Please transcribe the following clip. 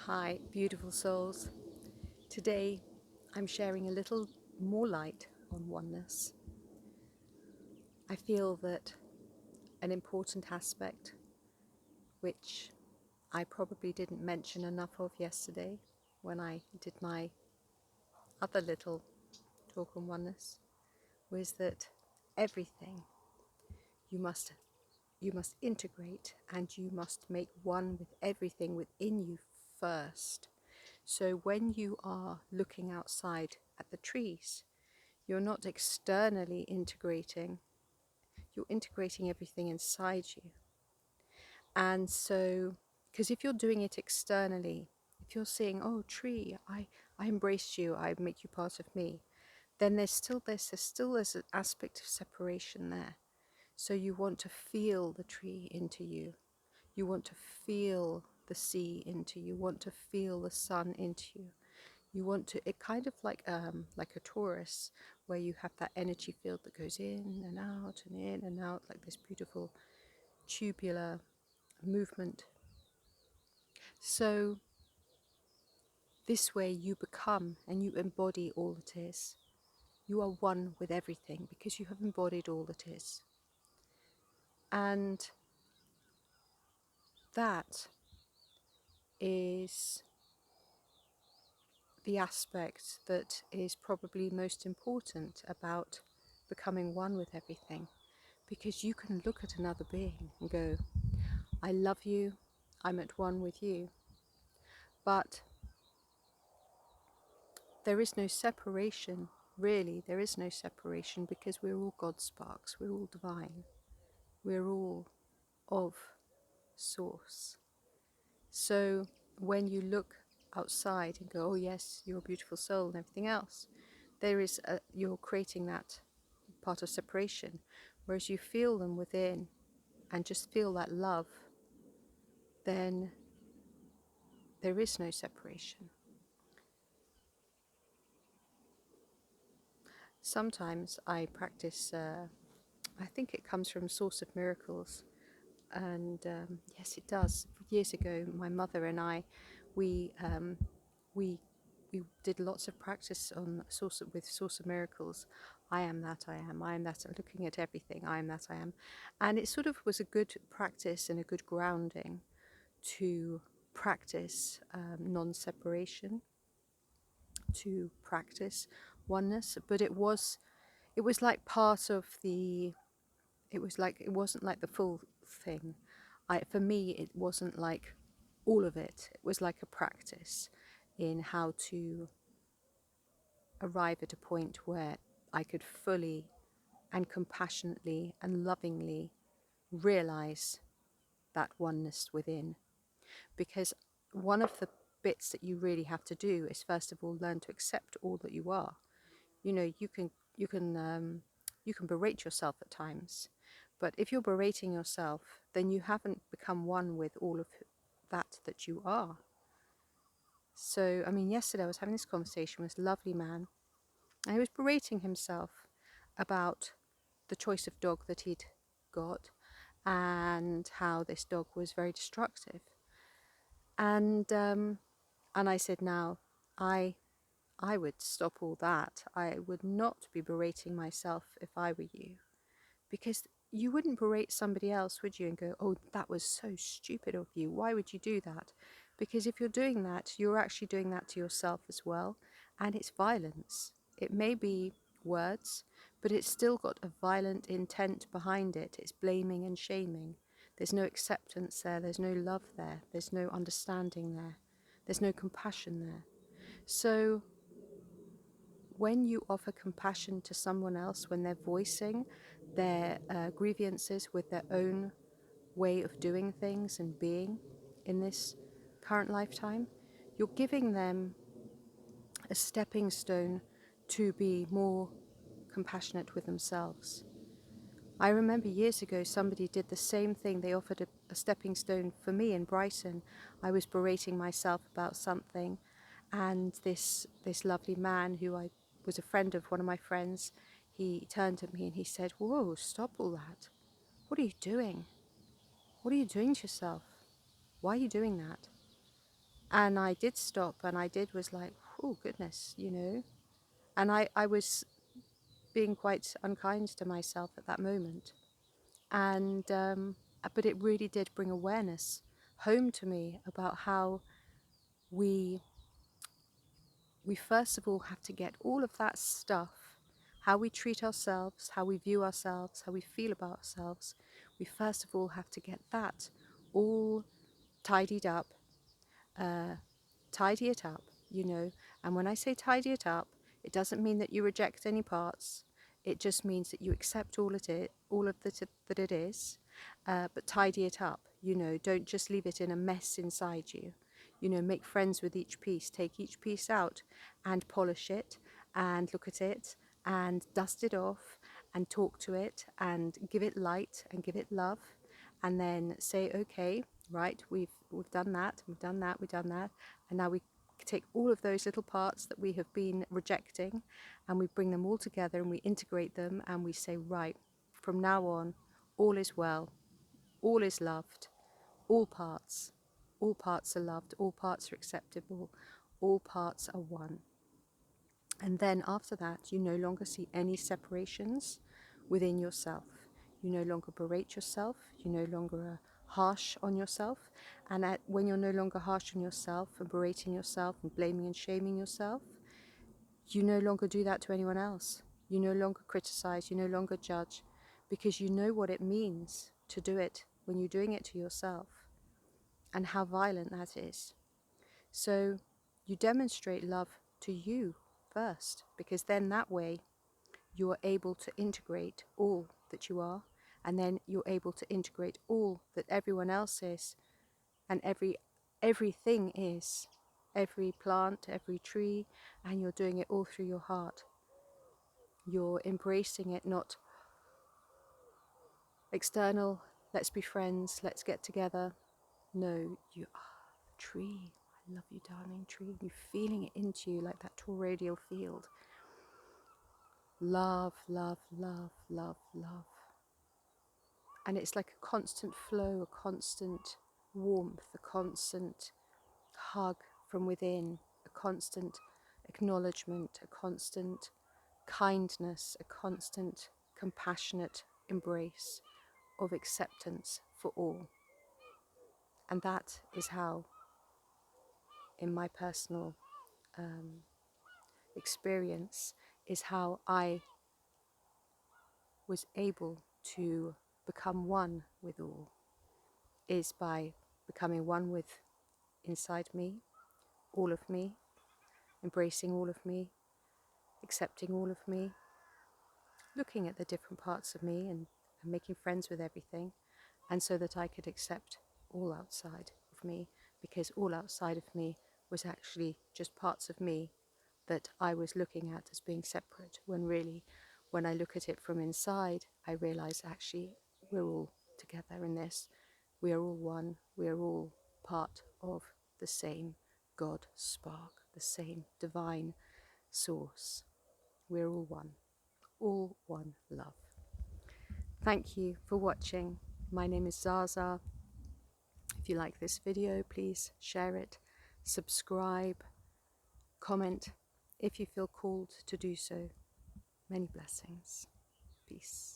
Hi, beautiful souls. Today I'm sharing a little more light on oneness. I feel that an important aspect, which I probably didn't mention enough of yesterday when I did my other little talk on oneness, was that everything you must integrate, and you must make one with everything within you first. So when you are looking outside at the trees, you're not externally integrating, you're integrating everything inside you. And so, because if you're doing it externally, if you're saying, oh, tree, I embrace you, I make you part of me, then there's still an aspect of separation there. So you want to feel the tree into you. You want to feel the sea into you. You want to feel the sun into you. You want to, it kind of like a torus, where you have that energy field that goes in and out, like this beautiful tubular movement. So this way you become and you embody all that is. You are one with everything because you have embodied all that is. And that is the aspect that is probably most important about becoming one with everything, because you can look at another being and go, I love you, I'm at one with you. But there is no separation, really, there is no separation, because we're all God sparks, we're all divine, we're all of Source. So when you look outside and go, oh yes, you're a beautiful soul and everything else, you're creating that part of separation. Whereas you feel them within and just feel that love, then there is no separation. Sometimes I practice, I think it comes from Source of Miracles, and yes, it does. Years ago, my mother and I, we um, we we did lots of practice on with Source of Miracles. I am that I am. I am that. I'm looking at everything. I am that I am, and it sort of was a good practice and a good grounding to practice non-separation, to practice oneness. But it was like part of the. It wasn't like the full thing. For me, it wasn't like all of it. It was like a practice in how to arrive at a point where I could fully and compassionately and lovingly realize that oneness within. Because one of the bits that you really have to do is, first of all, learn to accept all that you are. You know, you can berate yourself at times, but if you're berating yourself, then you haven't become one with all of that you are. So, I mean, yesterday I was having this conversation with this lovely man, and he was berating himself about the choice of dog that he'd got and how this dog was very destructive. And I said, now, I would stop all that. I would not be berating myself if I were you, because you wouldn't berate somebody else, would you, and go, oh, that was so stupid of you. Why would you do that? Because if you're doing that, you're actually doing that to yourself as well, and it's violence. It may be words, but it's still got a violent intent behind it. It's blaming and shaming. There's no acceptance there. There's no love there. There's no understanding there. There's no compassion there. So when you offer compassion to someone else, when they're voicing their grievances with their own way of doing things and being in this current lifetime, you're giving them a stepping stone to be more compassionate with themselves. I remember years ago somebody did the same thing. They offered a stepping stone for me in Brighton. I was berating myself about something, and this lovely man, who I was a friend of one of my friends, he turned to me and he said, whoa, stop all that. What are you doing? What are you doing to yourself? Why are you doing that? And I did stop, and I did was like, oh goodness, you know. And I was being quite unkind to myself at that moment. And but it really did bring awareness home to me about how we first of all have to get all of that stuff, how we treat ourselves, how we view ourselves, how we feel about ourselves. We first of all have to get that all tidied up, uh, tidy it up, you know. And when I say tidy it up, it doesn't mean that you reject any parts. It just means that you accept all of that it is, but tidy it up. You know, don't just leave it in a mess inside you. You know, make friends with each piece. Take each piece out and polish it and look at it and dust it off and talk to it and give it light and give it love, and then say, okay, right, we've done that, we've done that, we've done that, and now we take all of those little parts that we have been rejecting and we bring them all together and we integrate them and we say, right, from now on, all is well, all is loved, all parts are loved, all parts are acceptable, all parts are one. And then after that, you no longer see any separations within yourself. You no longer berate yourself. You no longer are harsh on yourself. And when you're no longer harsh on yourself and berating yourself and blaming and shaming yourself, you no longer do that to anyone else. You no longer criticize. You no longer judge, because you know what it means to do it when you're doing it to yourself and how violent that is. So you demonstrate love to you first, because then that way you are able to integrate all that you are, and then you're able to integrate all that everyone else is, and everything is, every plant, every tree, and you're doing it all through your heart. You're embracing it, not external, let's be friends, let's get together. No, you are the tree. I love you, darling tree. You're feeling it into you like that toroidal field. Love, love, love, love, love. And it's like a constant flow, a constant warmth, a constant hug from within, a constant acknowledgement, a constant kindness, a constant compassionate embrace of acceptance for all. And that is how, in my personal experience, is how I was able to become one with all, is by becoming one with inside me, all of me, embracing all of me, accepting all of me, looking at the different parts of me and making friends with everything, and so that I could accept all outside of me, because all outside of me was actually just parts of me that I was looking at as being separate, when really, when I look at it from inside, I realize actually we're all together in this. We are all one. We are all part of the same God spark, the same divine source. We're all one love. Thank you for watching. My name is Zaza. If you like this video, please share it, subscribe, comment if you feel called to do so. Many blessings. Peace.